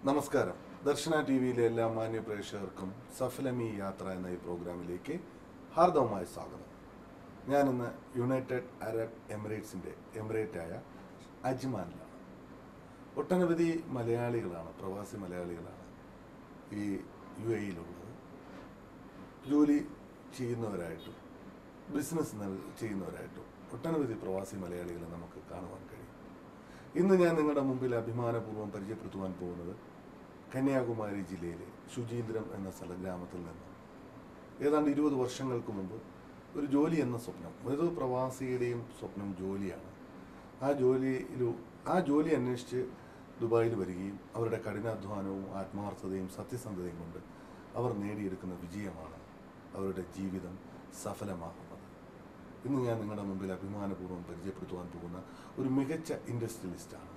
നമസ്കാരം. ദർശന ടി വിയിലെ എല്ലാ മാന്യ പ്രേക്ഷകർക്കും സഫലമി യാത്ര എന്ന ഈ പ്രോഗ്രാമിലേക്ക് ഹാർദവമായ സ്വാഗതം. ഞാനിന്ന് യുണൈറ്റഡ് അറബ് എമിറേറ്റ്സിൻ്റെ എമിറേറ്റായ അജ്മാനിലാണ്. ഒട്ടനവധി മലയാളികളാണ്, പ്രവാസി മലയാളികളാണ് ഈ UAE-യിലുള്ളത്. ജോലി ചെയ്യുന്നവരായിട്ടും ബിസിനസ് ചെയ്യുന്നവരായിട്ടും ഒട്ടനവധി പ്രവാസി മലയാളികളെ നമുക്ക് കാണുവാൻ കഴിയും. ഇന്ന് ഞാൻ നിങ്ങളുടെ മുമ്പിൽ അഭിമാനപൂർവ്വം പരിചയപ്പെടുത്തുവാൻ പോകുന്നത് കന്യാകുമാരി ജില്ലയിലെ ശുചീന്ദ്രം എന്ന സ്ഥലഗ്രാമത്തിൽ നിന്ന് ഏതാണ്ട് 20 വർഷങ്ങൾക്ക് മുമ്പ് ഒരു ജോലി എന്ന സ്വപ്നം, ഏതൊരു പ്രവാസിയുടെയും സ്വപ്നം ജോലിയാണ്. ആ ജോലി അന്വേഷിച്ച് ദുബായിൽ വരികയും അവരുടെ കഠിനാധ്വാനവും ആത്മാർത്ഥതയും സത്യസന്ധതയും കൊണ്ട് അവർ നേടിയെടുക്കുന്ന വിജയമാണ് അവരുടെ ജീവിതം സഫലമാകുന്നത്. ഇന്ന് ഞാൻ നിങ്ങളുടെ മുമ്പിൽ അഭിമാനപൂർവ്വം പരിചയപ്പെടുത്തുവാൻ പോകുന്ന ഒരു മികച്ച ഇൻഡസ്ട്രിയലിസ്റ്റാണ്.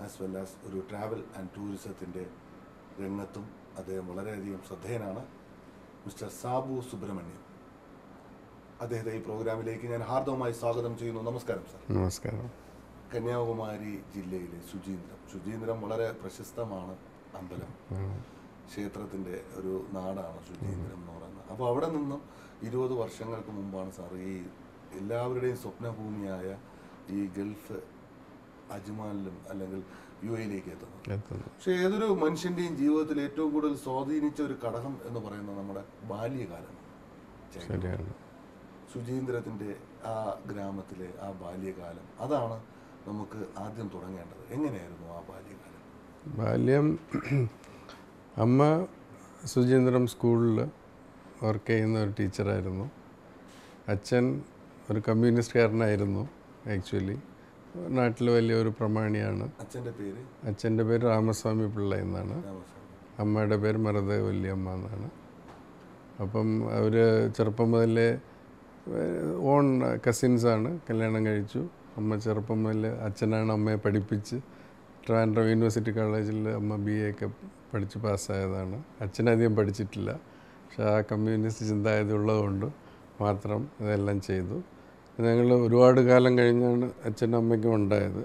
ആസ് വെൽ ആസ് ഒരു ട്രാവൽ ആൻഡ് ടൂറിസത്തിൻ്റെ രംഗത്തും അദ്ദേഹം വളരെയധികം ശ്രദ്ധേയനാണ്. മിസ്റ്റർ സാബു സുബ്രഹ്മണ്യം. അദ്ദേഹത്തെ ഈ പ്രോഗ്രാമിലേക്ക് ഞാൻ ഹാർദവമായി സ്വാഗതം ചെയ്യുന്നു. നമസ്കാരം സർ. നമസ്കാരം. കന്യാകുമാരി ജില്ലയിലെ ശുചീന്ദ്രം വളരെ പ്രശസ്തമാണ്. അമ്പലം, ക്ഷേത്രത്തിൻ്റെ ഒരു നാടാണ് ശുചീന്ദ്രം എന്ന് പറയുന്നത്. അപ്പോൾ അവിടെ നിന്നും 20 വർഷങ്ങൾക്ക് മുമ്പാണ് സാർ ഈ എല്ലാവരുടെയും സ്വപ്നഭൂമിയായ ഈ ഗൾഫ് അജ്മാനിലും അല്ലെങ്കിൽ UAE-യിലേക്ക് എത്തുന്നത്. പക്ഷെ ഏതൊരു മനുഷ്യൻ്റെയും ജീവിതത്തിൽ ഏറ്റവും കൂടുതൽ സ്വാധീനിച്ച ഒരു ഘടകം എന്ന് പറയുന്നത് നമ്മുടെ ബാല്യകാലമാണ്. ശുചീന്ദ്രത്തിൻ്റെ ആ ഗ്രാമത്തിലെ ആ ബാല്യകാലം, അതാണ് നമുക്ക് ആദ്യം തുടങ്ങേണ്ടത്. എങ്ങനെയായിരുന്നു ആ ബാല്യകാലം? ബാല്യം, അമ്മ ശുചീന്ദ്രം സ്കൂളിൽ വർക്ക് ചെയ്യുന്ന ഒരു ടീച്ചറായിരുന്നു. അച്ഛൻ ഒരു കമ്മ്യൂണിസ്റ്റുകാരനായിരുന്നു. ആക്ച്വലി നാട്ടിൽ വലിയൊരു പ്രമാണിയാണ്. അച്ഛൻ്റെ പേര് രാമസ്വാമി പിള്ള എന്നാണ്. അമ്മയുടെ പേര് മരത വല്യമ്മ എന്നാണ്. അപ്പം അവർ ചെറുപ്പം മുതലേ ഓൺ കസിൻസാണ്, കല്യാണം കഴിച്ചു. അമ്മ ചെറുപ്പം മുതൽ അച്ഛനാണ് അമ്മയെ പഠിപ്പിച്ച് ട്രിവാൻഡ്രം യൂണിവേഴ്സിറ്റി കോളേജിൽ അമ്മ BA ഒക്കെ പഠിച്ച് പാസ്സായതാണ്. അച്ഛനധികം പഠിച്ചിട്ടില്ല. പക്ഷെ ആ കമ്മ്യൂണിസ്റ്റ് ചിന്താഗതി ഉള്ളതുകൊണ്ട് മാത്രം ഇതെല്ലാം ചെയ്തു. ഞങ്ങൾ ഒരുപാട് കാലം കഴിഞ്ഞാണ് അച്ഛനും അമ്മയ്ക്കും ഉണ്ടായത്.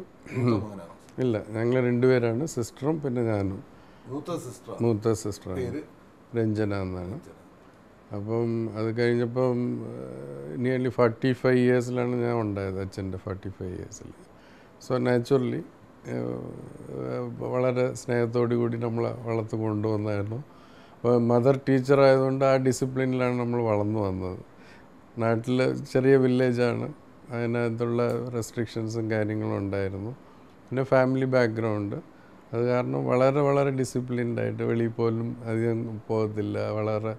ഇല്ല, ഞങ്ങൾ 2 പേരാണ്, സിസ്റ്ററും പിന്നെ ഞാനും. മൂത്ത സിസ്റ്ററാണ്, രഞ്ജന എന്നാണ്. അപ്പം അത് കഴിഞ്ഞപ്പം നിയർലി 45 ഇയേഴ്സിലാണ് ഞാൻ ഉണ്ടായത്, അച്ഛൻ്റെ 45 ഇയേഴ്സിൽ. സോ നാച്ചുറലി വളരെ സ്നേഹത്തോടു കൂടി നമ്മളെ വളർത്ത് കൊണ്ടുവന്നായിരുന്നു. അപ്പോൾ മദർ ടീച്ചറായതുകൊണ്ട് ആ ഡിസിപ്ലിനിലാണ് നമ്മൾ വളർന്നു വന്നത്. നാട്ടിൽ ചെറിയ വില്ലേജാണ്, അതിനകത്തുള്ള റെസ്ട്രിക്ഷൻസും കാര്യങ്ങളും ഉണ്ടായിരുന്നു. പിന്നെ ഫാമിലി ബാക്ക്ഗ്രൗണ്ട്, അത് കാരണം വളരെ വളരെ ഡിസിപ്ലിൻഡായിട്ട് വെളിയിൽ പോലും അധികം പോകത്തില്ല. വളരെ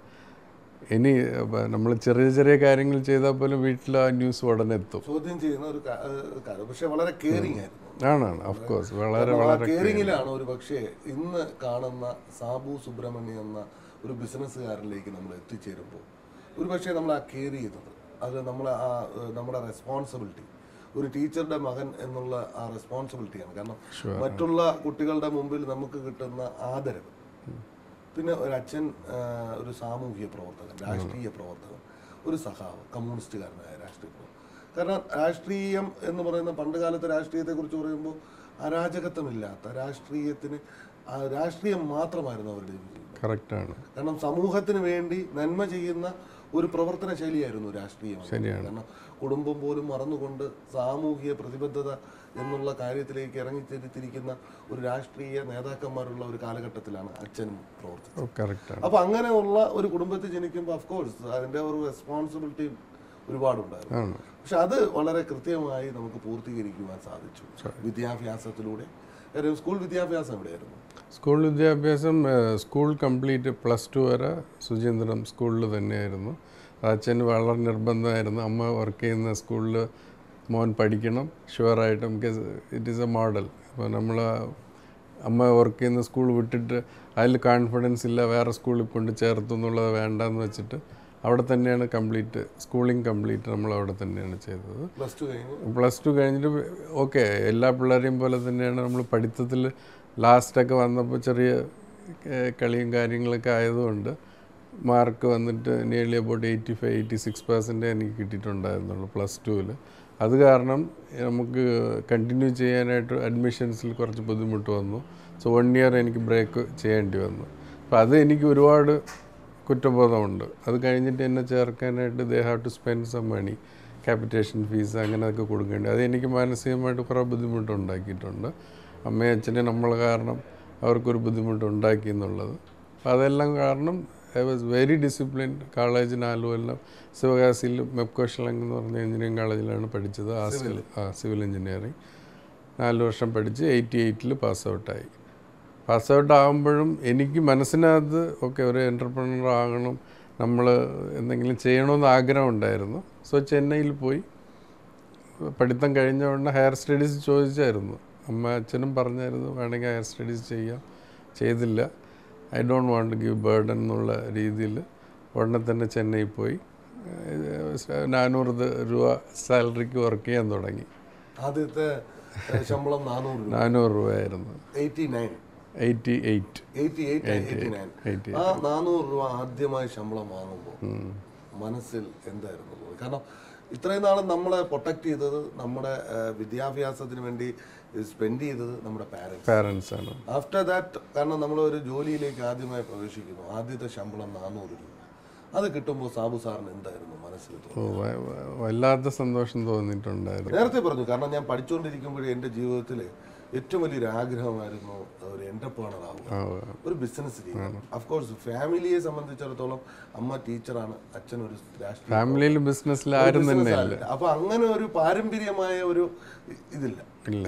നമ്മൾ ചെറിയ ചെറിയ കാര്യങ്ങൾ ചെയ്താൽ പോലും വീട്ടിൽ ആ ന്യൂസ് ഉടനെ എത്തും. ചോദ്യം ചെയ്യുന്ന ഒരു പക്ഷേ വളരെ കെയറിംഗ് ആയിരുന്നു. ആണ്, ഓഫ് കോഴ്സ്, വളരെ വളരെ കെയറിംഗിലാണ് ഒരു പക്ഷേ ഇന്ന് കാണുന്ന സാബു സുബ്രഹ്മണ്യം എന്ന ഒരു ബിസിനസ്സുകാരനിലേക്ക് നമ്മൾ എത്തിച്ചേരുമ്പോൾ ഒരു പക്ഷേ നമ്മൾ ആ കെയർ ചെയ്യുന്നത്, അത് നമ്മുടെ റെസ്പോൺസിബിലിറ്റി, ഒരു ടീച്ചറുടെ മകൻ എന്നുള്ള ആ റെസ്പോൺസിബിലിറ്റിയാണ്. കാരണം മറ്റുള്ള കുട്ടികളുടെ മുമ്പിൽ നമുക്ക് കിട്ടുന്ന ആദരവ്, പിന്നെ ഒരു അച്ഛൻ ഒരു സാമൂഹിക പ്രവർത്തകൻ, രാഷ്ട്രീയ പ്രവർത്തകൻ, ഒരു സഖാവ്, കമ്മ്യൂണിസ്റ്റുകാരനായ രാഷ്ട്രീയ പ്രവർത്തകൻ. കാരണം രാഷ്ട്രീയം എന്ന് പറയുന്ന പണ്ട് കാലത്തെ രാഷ്ട്രീയത്തെക്കുറിച്ച് പറയുമ്പോൾ അരാജകത്വമില്ലാത്ത രാഷ്ട്രീയം മാത്രമായിരുന്നു അവരുടെ ജീവിതം. കറക്റ്റാണ്. കാരണം സമൂഹത്തിന് വേണ്ടി നന്മ ചെയ്യുന്ന ഒരു പ്രവർത്തന ശൈലിയായിരുന്നു രാഷ്ട്രീയം. കാരണം കുടുംബം പോലും മറന്നുകൊണ്ട് സാമൂഹിക പ്രതിബദ്ധത എന്നുള്ള കാര്യത്തിലേക്ക് ഇറങ്ങിത്തിരിക്കുന്ന ഒരു രാഷ്ട്രീയ നേതാക്കന്മാരുള്ള ഒരു കാലഘട്ടത്തിലാണ് അച്ഛനും പ്രവർത്തിച്ചത്. അപ്പൊ അങ്ങനെയുള്ള ഒരു കുടുംബത്തിൽ ജനിക്കുമ്പോൾ അഫ്കോഴ്സ് അതിന്റെ ഒരു റെസ്പോൺസിബിലിറ്റി ഒരുപാടുണ്ടായിരുന്നു. പക്ഷെ അത് വളരെ കൃത്യമായി നമുക്ക് പൂർത്തീകരിക്കുവാൻ സാധിച്ചു വിദ്യാഭ്യാസത്തിലൂടെ. സ്കൂൾ വിദ്യാഭ്യാസം എവിടെയായിരുന്നു? സ്കൂൾ കംപ്ലീറ്റ് +2 വരെ ശുചീന്ദ്രം സ്കൂളിൽ തന്നെയായിരുന്നു. അച്ഛന് വളരെ നിർബന്ധമായിരുന്നു, അമ്മ വർക്ക് ചെയ്യുന്ന സ്കൂളിൽ മോൻ പഠിക്കണം ഷുവറായിട്ടും, because it is a model. അപ്പോൾ നമ്മൾ അമ്മ വർക്ക് ചെയ്യുന്ന സ്കൂൾ വിട്ടിട്ട് അതിൽ കോൺഫിഡൻസ് ഇല്ല, വേറെ സ്കൂളിൽ കൊണ്ട് ചേർത്തു എന്നുള്ളത് വേണ്ടെന്ന് വെച്ചിട്ട് അവിടെ തന്നെയാണ് സ്കൂളിംഗ് കംപ്ലീറ്റ് നമ്മൾ അവിടെ തന്നെയാണ് ചെയ്തത്. +2 കഴിഞ്ഞിട്ട് ഓക്കെ, എല്ലാ പിള്ളേരെയും പോലെ തന്നെയാണ് നമ്മൾ പഠിത്തത്തിൽ ലാസ്റ്റൊക്കെ വന്നപ്പോൾ ചെറിയ കളിയും കാര്യങ്ങളൊക്കെ ആയതുകൊണ്ട് മാർക്ക് വന്നിട്ട് നിയർലി അബൌട്ട് 85-86% എനിക്ക് കിട്ടിയിട്ടുണ്ടായിരുന്നുള്ളൂ +2-ൽ. അത് കാരണം നമുക്ക് കണ്ടിന്യൂ ചെയ്യാനായിട്ട് അഡ്മിഷൻസിൽ കുറച്ച് ബുദ്ധിമുട്ട് വന്നു. സോ 1 ഇയർ എനിക്ക് ബ്രേക്ക് ചെയ്യേണ്ടി വന്നു. അപ്പോൾ അത് എനിക്ക് ഒരുപാട് കുറ്റബോധമുണ്ട്. അത് കഴിഞ്ഞിട്ട് എന്നെ ചേർക്കാനായിട്ട് they have to spend some money, capitation fees അങ്ങനെയൊക്കെ കൊടുക്കേണ്ടി. അത് എനിക്ക് മാനസികമായിട്ട് കുറേ ബുദ്ധിമുട്ടുണ്ടാക്കിയിട്ടുണ്ട്. അമ്മയും അച്ഛനും നമ്മൾ കാരണം അവർക്കൊരു ബുദ്ധിമുട്ടുണ്ടാക്കി എന്നുള്ളത്. അപ്പോൾ അതെല്ലാം കാരണം I was very disciplined. College 4 കൊല്ലം ശിവകാശിയിൽ മെപ്കോ ഷിലങ് എന്ന് പറഞ്ഞ എഞ്ചിനീയറിംഗ് കോളേജിലാണ് പഠിച്ചത്. സിവിൽ എഞ്ചിനീയറിംഗ് 4 വർഷം പഠിച്ച് 88-ൽ പാസ് ഔട്ടായി. പാസ് ഔട്ട് ആകുമ്പോഴും എനിക്ക് മനസ്സിനകത്ത് ഓക്കെ ഒരു എൻ്റർപ്രണർ ആകണം, നമ്മൾ എന്തെങ്കിലും ചെയ്യണമെന്ന് ആഗ്രഹം ഉണ്ടായിരുന്നു. സോ ചെന്നൈയിൽ പോയി പഠിത്തം കഴിഞ്ഞ ഉടനെ ഹയർ സ്റ്റഡീസ് ചോദിച്ചായിരുന്നു. അമ്മ അച്ഛനും പറഞ്ഞായിരുന്നു വേണമെങ്കിൽ ഹയർ സ്റ്റഡീസ് ചെയ്യാം. ചെയ്തില്ല. I don't want to give burden എന്നുള്ള രീതിയിൽ ഉടനെ തന്നെ ചെന്നൈ പോയി 400 രൂപ സാലറിക്ക് വർക്ക് ചെയ്യാൻ തുടങ്ങി. ആദ്യത്തെ ശമ്പളം 400 രൂപയായിരുന്നു. 88. ആ 400 രൂപ ആദ്യമായി ശമ്പളം വാങ്ങുമ്പോൾ മനസ്സിൽ എന്തായിരുന്നു? കാരണം ഇത്രയും നാളും നമ്മളെ പ്രൊട്ടക്ട് ചെയ്തത്, നമ്മുടെ വിദ്യാഭ്യാസത്തിന് വേണ്ടി സ്പെൻഡ് ചെയ്തത് നമ്മുടെ പാരൻസ് ആണ്. ആഫ്റ്റർ ദാറ്റ്, കാരണം നമ്മൾ ഒരു ജോലിയിലേക്ക് ആദ്യമായി പ്രവേശിക്കുന്നു, ആദ്യത്തെ ശമ്പളം 400 രൂപ. അത് കിട്ടുമ്പോൾ സാബു സാറിന് എന്തായിരുന്നു മനസ്സിൽ? വല്ലാത്ത സന്തോഷം തോന്നിയിട്ടുണ്ടായിരുന്നു. നേരത്തെ പറഞ്ഞു, കാരണം ഞാൻ പഠിച്ചുകൊണ്ടിരിക്കുമ്പോഴേ എൻ്റെ ജീവിതത്തിൽ ഏറ്റവും വലിയൊരു ആഗ്രഹമായിരുന്നു ഒരു എന്റർപ്രണർ ആവുക, ഒരു ബിസിനസ് ചെയ്യുക. അഫ്കോഴ്സ് ഫാമിലിയെ സംബന്ധിച്ചിടത്തോളം അമ്മ ടീച്ചറാണ്, അച്ഛൻ ഒരു ഫാമിലിയിൽ ബിസിനസ്സിലായിരുന്നു. അപ്പൊ അങ്ങനെ ഒരു പാരമ്പര്യമായ ഒരു ഇതില്ല.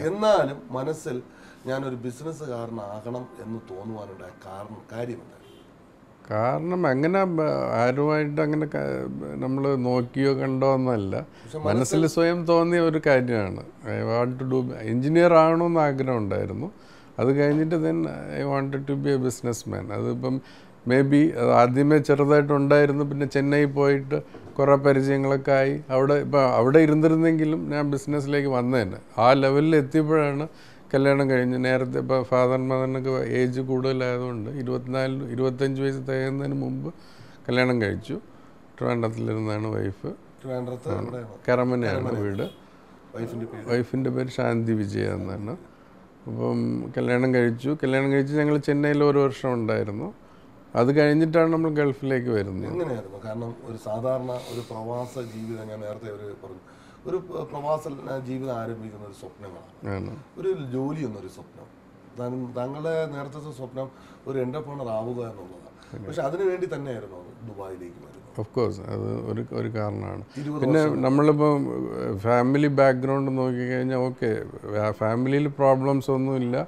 എന്നാലും മനസ്സിൽ ഞാനൊരു ബിസിനസ്സുകാരനാകണം എന്ന് തോന്നുവാനുണ്ടായ കാര്യമുണ്ടായിരുന്നു. കാരണം അങ്ങനെ ആരുമായിട്ട് അങ്ങനെ നമ്മൾ നോക്കിയോ കണ്ടോ എന്നല്ല, മനസ്സിൽ സ്വയം തോന്നിയ ഒരു കാര്യമാണ്. I want to do engineer ആകണമെന്ന് ആഗ്രഹം ഉണ്ടായിരുന്നു. അത് കഴിഞ്ഞിട്ട് then I wanted to be a businessman. അതിപ്പം മേ ബി ആദ്യമേ ചെറുതായിട്ടുണ്ടായിരുന്നു. പിന്നെ ചെന്നൈ പോയിട്ട് കുറേ പരിചയങ്ങളൊക്കെ ആയി. അവിടെ ഇരുന്നിരുന്നെങ്കിലും ഞാൻ ബിസിനസ്സിലേക്ക് വന്നതന്നെ. ആ ലെവലിൽ എത്തിയപ്പോഴാണ് കല്യാണം കഴിഞ്ഞ്. നേരത്തെ ഇപ്പോൾ ഫാദർ മദറിനൊക്കെ ഏജ് കൂടുതലായതുകൊണ്ട് 25 വയസ്സ് തികയുന്നതിന് മുമ്പ് കല്യാണം കഴിച്ചു. ട്രിവാൻഡ്രത്തിലിരുന്നാണ് വൈഫ്. കരമനയാണ് വീട്. വൈഫിൻ്റെ പേര് ശാന്തി വിജയ എന്നാണ്. അപ്പം കല്യാണം കഴിച്ച് ഞങ്ങൾ ചെന്നൈയിൽ 1 വർഷം ഉണ്ടായിരുന്നു. അത് കഴിഞ്ഞിട്ടാണ് നമ്മൾ ഗൾഫിലേക്ക് വരുന്നത്. എങ്ങനെയായിരുന്നു? കാരണം ഒരു സാധാരണ ഒരു പ്രവാസ ജീവിതം, ഞാൻ നേരത്തെ പറഞ്ഞു, ഒരു പ്രവാസ ജീവിതം ആരംഭിക്കുന്ന ഒരു സ്വപ്നങ്ങളാണ്. ഒരു ജോലി എന്നൊരു സ്വപ്നം. താങ്കളുടെ നേരത്തെ സ്വപ്നം ഒരു എന്റർപ്രണർ ആവുക എന്നുള്ളതാണ്. പക്ഷെ അതിനു വേണ്ടി തന്നെയായിരുന്നു ദുബായിലേക്ക് വരുന്നത്. ഓഫ് കോഴ്സ് അത് ഒരു കാരണമാണ്. പിന്നെ നമ്മളിപ്പോൾ ഫാമിലി ബാക്ക്ഗ്രൗണ്ട് നോക്കിക്കഴിഞ്ഞാൽ ഓക്കെ, ഫാമിലിയിൽ പ്രോബ്ലംസ് ഒന്നുമില്ല,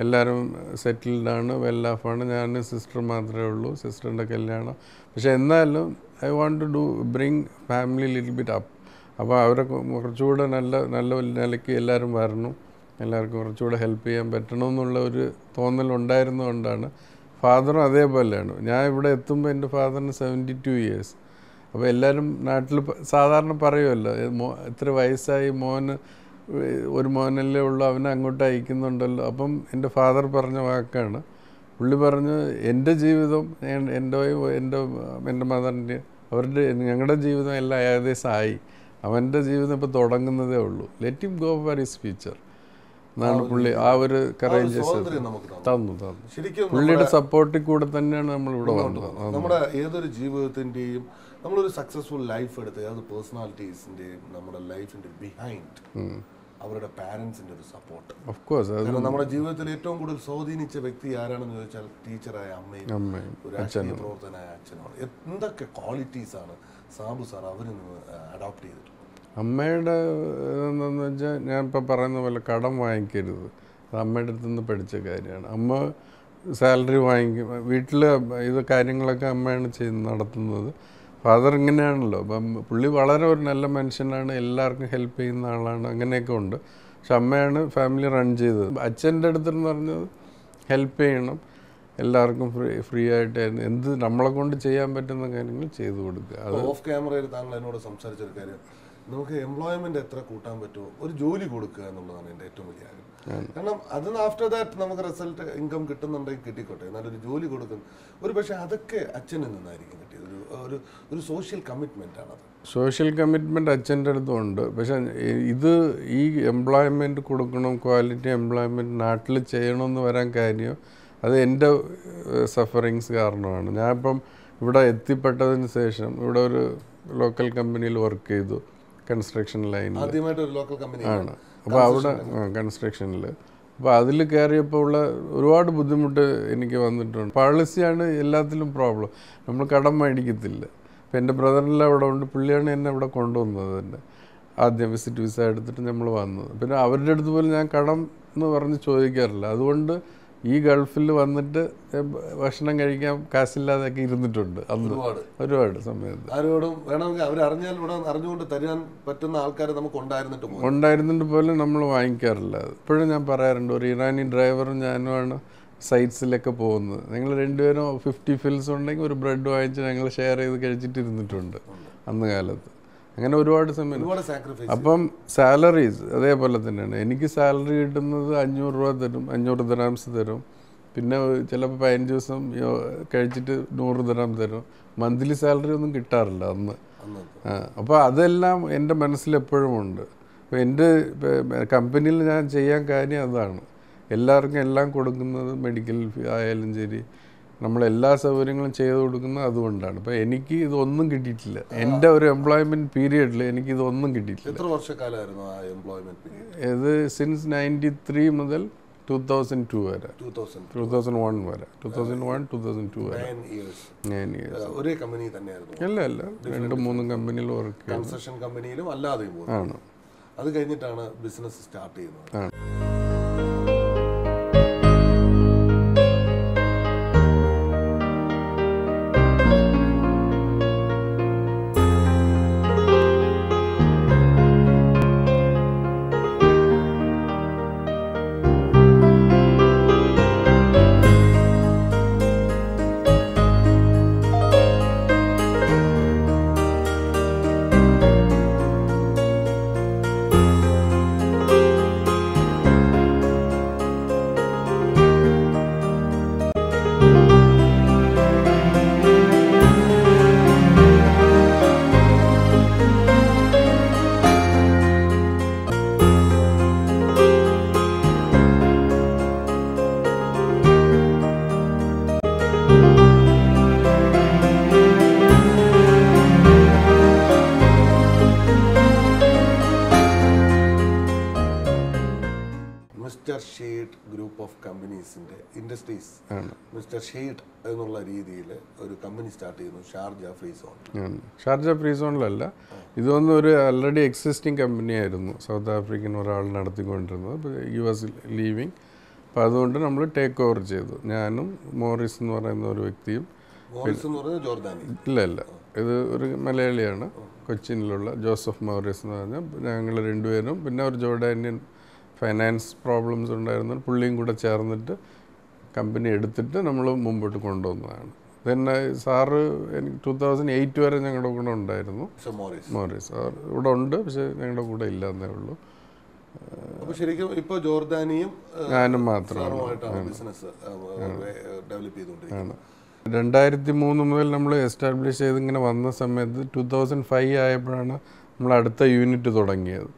എല്ലാവരും സെറ്റിൽഡാണ്, വെൽ ഓഫാണ്. ഞാൻ സിസ്റ്റർ മാത്രമേ ഉള്ളൂ, സിസ്റ്ററിൻ്റെ കല്യാണം. പക്ഷെ എന്നാലും I want to bring family little bit up. അപ്പോൾ അവരെ കുറച്ചുകൂടെ നല്ല നിലയ്ക്ക് എല്ലാവരും വരണം, എല്ലാവർക്കും കുറച്ചുകൂടെ ഹെൽപ്പ് ചെയ്യാൻ പറ്റണമെന്നുള്ള ഒരു തോന്നലുണ്ടായിരുന്നുകൊണ്ടാണ്. ഫാദറും അതേപോലെയാണ്. ഞാൻ ഇവിടെ എത്തുമ്പോൾ എൻ്റെ ഫാദറിന് 72 ഇയേഴ്സ്. അപ്പോൾ എല്ലാവരും നാട്ടിൽ സാധാരണ പറയുമല്ലോ, ഇത്ര വയസ്സായി ഒരു മോനല്ലേ ഉള്ളൂ, അവനെ അങ്ങോട്ട് അയക്കുന്നുണ്ടല്ലോ. അപ്പം എൻ്റെ ഫാദർ പറഞ്ഞ വാക്കാണ്, പുള്ളി പറഞ്ഞു, എൻ്റെ ജീവിതം എൻ്റെ മദറിൻ്റെ ഞങ്ങളുടെ ജീവിതം എല്ലാം ഏകദേശം ആയി, അവൻ്റെ ജീവിതം ഇപ്പോൾ തുടങ്ങുന്നതേ ഉള്ളൂ, let him go for his future എന്നാണ് പുള്ളി ആ ഒരു കറേജസ് തന്നു. പുള്ളിയുടെ സപ്പോർട്ടിൽ കൂടെ തന്നെയാണ് നമ്മളിവിടെ വന്നത്. നമ്മുടെ ഏതൊരു ജീവിതത്തിൻ്റെയും നമ്മളൊരു സക്സസ്ഫുൾ ലൈഫ് എടുത്ത് ഏത് പേഴ്സണാലിറ്റീസിൻ്റെയും നമ്മുടെ ലൈഫിൻ്റെ ബിഹൈൻഡ് അവരുടെ പാരൻസിൻ്റെ ഒരു സപ്പോർട്ട്. ഓഫ് കോഴ്സ് നമ്മുടെ ജീവിതത്തിൽ ഏറ്റവും കൂടുതൽ സ്വാധീനിച്ച വ്യക്തി ആരാണെന്ന് ചോദിച്ചാൽ ടീച്ചറായ അമ്മയും രാഷ്ട്രീയ പ്രവർത്തനായ അച്ഛനാണ്. എന്തൊക്കെ ക്വാളിറ്റീസാണ് സാബു സാർ അവരിൽ നിന്ന് അഡോപ്റ്റ് ചെയ്തിട്ടുള്ളത്? അമ്മയുടെ എന്താണെന്ന് വെച്ചാൽ ഞാൻ ഇപ്പോൾ പറയുന്ന പോലെ കടം വാങ്ങിക്കരുത്, അത് അമ്മയുടെ അടുത്ത് നിന്ന് പഠിച്ച കാര്യമാണ്. അമ്മ സാലറി വാങ്ങിക്കും, വീട്ടിൽ ഇത് കാര്യങ്ങളൊക്കെ അമ്മയാണ് നടത്തുന്നത്. ഫാദർ ഇങ്ങനെയാണല്ലോ. അപ്പം പുള്ളി വളരെ ഒരു നല്ല മനുഷ്യനാണ്, എല്ലാവർക്കും ഹെൽപ്പ് ചെയ്യുന്ന ആളാണ്, അങ്ങനെയൊക്കെ ഉണ്ട്. പക്ഷെ അമ്മയാണ് ഫാമിലി റൺ ചെയ്തത്. അച്ഛൻ്റെ അടുത്തെന്ന് പറഞ്ഞത് ഹെൽപ്പ് ചെയ്യണം, എല്ലാവർക്കും ഫ്രീ ആയിട്ട് നമ്മളെ കൊണ്ട് ചെയ്യാൻ പറ്റുന്ന കാര്യങ്ങൾ ചെയ്തു കൊടുക്കുക. ഓഫ് ക്യാമറയിൽ താങ്കൾ എന്നോട് സംസാരിച്ചൊരു കാര്യം, നമുക്ക് എംപ്ലോയ്മെന്റ് എത്ര കൂട്ടാൻ പറ്റുമോ ഒരു ജോലി കൊടുക്കുക എന്നുള്ളതാണ് എൻ്റെ ഏറ്റവും വലിയ ആഗ്രഹം. കാരണം അതിന് ആഫ്റ്റർ ദാറ്റ് നമുക്ക് റിസൾട്ട് ഇൻകം കിട്ടുന്നുണ്ടെങ്കിൽ കിട്ടിക്കോട്ടെ, എന്നാലൊരു ജോലി കൊടുക്കും. ഒരു പക്ഷേ അതൊക്കെ അച്ഛനിൽ നിന്നായിരിക്കും കിട്ടിയത്. ഒരു സോഷ്യൽ കമ്മിറ്റ്മെന്റ് ആണത്. സോഷ്യൽ കമ്മിറ്റ്മെൻറ്റ് അച്ഛൻ്റെ അടുത്തും ഉണ്ട്. പക്ഷേ ഇത് ഈ എംപ്ലോയ്മെൻറ്റ് കൊടുക്കണം, ക്വാളിറ്റി എംപ്ലോയ്മെൻറ്റ് നാട്ടിൽ ചെയ്യണമെന്ന് വരാൻ കാര്യം അത് എൻ്റെ സഫറിങ്സ് കാരണമാണ്. ഞാനിപ്പം ഇവിടെ എത്തിപ്പെട്ടതിന് ശേഷം ഇവിടെ ഒരു ലോക്കൽ കമ്പനിയിൽ വർക്ക് ചെയ്തു, കൺസ്ട്രക്ഷൻ ലൈനിൽ ആദ്യമായിട്ട് ഒരു ലോക്കൽ കമ്പനി ആണ്. അപ്പോൾ അവിടെ കൺസ്ട്രക്ഷനിൽ അപ്പോൾ അതിൽ കയറിയപ്പോൾ ഉള്ള ഒരുപാട് ബുദ്ധിമുട്ട് എനിക്ക് വന്നിട്ടുണ്ട്. പോളിസിയാണ് എല്ലാത്തിലും പ്രോബ്ലം. നമ്മൾ കടം മേടിക്കത്തില്ല. ഇപ്പം എൻ്റെ ബ്രദറിനെല്ലാം അവിടെ ഉണ്ട്, പുള്ളിയാണ് എന്നെ ഇവിടെ കൊണ്ടുവന്നത് തന്നെ. ആദ്യം വിസിറ്റ് വിസ എടുത്തിട്ട് നമ്മൾ വന്നത്. പിന്നെ അവരുടെ അടുത്ത് പോലും ഞാൻ കടം എന്ന് പറഞ്ഞ് ചോദിക്കാറില്ല. അതുകൊണ്ട് ഈ ഗൾഫിൽ വന്നിട്ട് ഭക്ഷണം കഴിക്കാൻ കാശില്ലാതെയൊക്കെ ഇരുന്നിട്ടുണ്ട് അന്ന് ഒരുപാട് സമയത്ത്. ആരോടും വേണമെങ്കിൽ അവരറിഞ്ഞാൽ ഇവിടെ അറിഞ്ഞുകൊണ്ട് തരാൻ പറ്റുന്ന ആൾക്കാർ നമുക്ക് ഉണ്ടായിരുന്നിട്ട് പോലും നമ്മൾ വാങ്ങിക്കാറില്ല. ഇപ്പോഴും ഞാൻ പറയാറുണ്ട്, ഒരു ഇറാനി ഡ്രൈവറും ഞാനുമാണ് സൈറ്റ്സിലൊക്കെ പോകുന്നത്. ഞങ്ങൾ രണ്ടുപേരും 50 ഫിൽസ് ഉണ്ടെങ്കിൽ ഒരു ബ്രെഡ് വാങ്ങിച്ച് ഞങ്ങൾ ഷെയർ ചെയ്ത് കഴിച്ചിട്ട് ഇരുന്നിട്ടുണ്ട് അന്ന് കാലത്ത്. അങ്ങനെ ഒരുപാട് സമയം. അപ്പം സാലറീസ് അതേപോലെ തന്നെയാണ്. എനിക്ക് സാലറി കിട്ടുന്നത് 500 രൂപ തരും, 500 ദിർഹംസ് തരും. പിന്നെ ചിലപ്പോൾ 15 ദിവസം കഴിച്ചിട്ട് 100 ദിർഹം തരും. മന്ത്ലി സാലറി ഒന്നും കിട്ടാറില്ല അന്ന്. അപ്പോൾ അതെല്ലാം എൻ്റെ മനസ്സിലെപ്പോഴും ഉണ്ട്. അപ്പോൾ എൻ്റെ കമ്പനിയിൽ ഞാൻ ചെയ്യാൻ കാര്യം അതാണ്. എല്ലാവർക്കും എല്ലാം കൊടുക്കുന്നത്, മെഡിക്കൽ ആയാലും ശരി, നമ്മളെല്ലാ സൗകര്യങ്ങളും ചെയ്തു കൊടുക്കുന്നത് അതുകൊണ്ടാണ്. അപ്പോൾ എനിക്ക് ഇതൊന്നും കിട്ടിയിട്ടില്ല. എൻ്റെ ഒരു എംപ്ലോയ്മെൻറ്റ് പീരിയഡിൽ എനിക്ക് ഇതൊന്നും കിട്ടിയിട്ടില്ല. എത്ര വർഷക്കാലമായിരുന്നു ആ എംപ്ലോയ്മെൻറ്റ് പീരിയഡ്? ഇത് സിൻസ് 93 മുതൽ 2002 വരെ, 2001 വരെ, 2001, 2002 വരെ 9 years. ഒരേ കമ്പനി തന്നെയായിരുന്നു? അല്ല 2-3 കമ്പനിയിൽ വർക്ക് ചെയ്തു. കൺസ്ട്രക്ഷൻ കമ്പനിയിലും അല്ലാതെയും ആണ്. അത് കഴിഞ്ഞിട്ടാണ് ബിസിനസ് സ്റ്റാർട്ട് ചെയ്യുന്നത്. മിസ്റ്റർ ഷെയ്ഡ് ഗ്രൂപ്പ് ഓഫ് കമ്പനീസിൻ്റെ ഇൻഡസ്ട്രീസ്, മിസ്റ്റർ ഷെയ്ഡ് എന്നുള്ള രീതിയിൽ ഒരു കമ്പനി സ്റ്റാർട്ട് ചെയ്യുന്നു Sharjah free zone. Sharjah free സോണിലല്ല, ഇതൊന്നും ഒരു ഓൾറെഡി എക്സിസ്റ്റിംഗ് കമ്പനിയായിരുന്നു. സൗത്ത് ആഫ്രിക്കൻ ഒരാൾ നടത്തിക്കൊണ്ടിരുന്നത്. ഇപ്പോൾ US ലീവിങ്. അപ്പോൾ അതുകൊണ്ട് നമ്മൾ ടേക്ക് ഓവർ ചെയ്തു. ഞാനും മോറിസ് എന്ന് പറയുന്ന ഒരു വ്യക്തിയും. ഇല്ല ഇത് ഒരു മലയാളിയാണ്, കൊച്ചിനിലുള്ള ജോസഫ് മോറിസ് എന്ന് പറഞ്ഞാൽ ഞങ്ങൾ രണ്ടുപേരും, പിന്നെ ഒരു ജോർഡാനിയൻ ഫൈനാൻസ് പ്രോബ്ലംസ് ഉണ്ടായിരുന്നു, പുള്ളിയും കൂടെ ചേർന്നിട്ട് കമ്പനി എടുത്തിട്ട് നമ്മൾ മുമ്പോട്ട് കൊണ്ടുവന്നതാണ്. പിന്നെ സാറ് എനിക്ക് 2008 വരെ ഞങ്ങളുടെ കൂടെ ഉണ്ടായിരുന്നു. മോറിസ് ഇവിടെ ഉണ്ട്, പക്ഷെ ഞങ്ങളുടെ കൂടെ ഇല്ലെന്നേ ഉള്ളൂ. ശരിക്കും ഇപ്പോൾ ജോർദാനിയും ഞാനും മാത്രമാണ്. 2003 മുതൽ നമ്മൾ എസ്റ്റാബ്ലിഷ് ചെയ്ത് ഇങ്ങനെ വന്ന സമയത്ത് 2005 ആയപ്പോഴാണ് നമ്മൾ അടുത്ത യൂണിറ്റ് തുടങ്ങിയത്.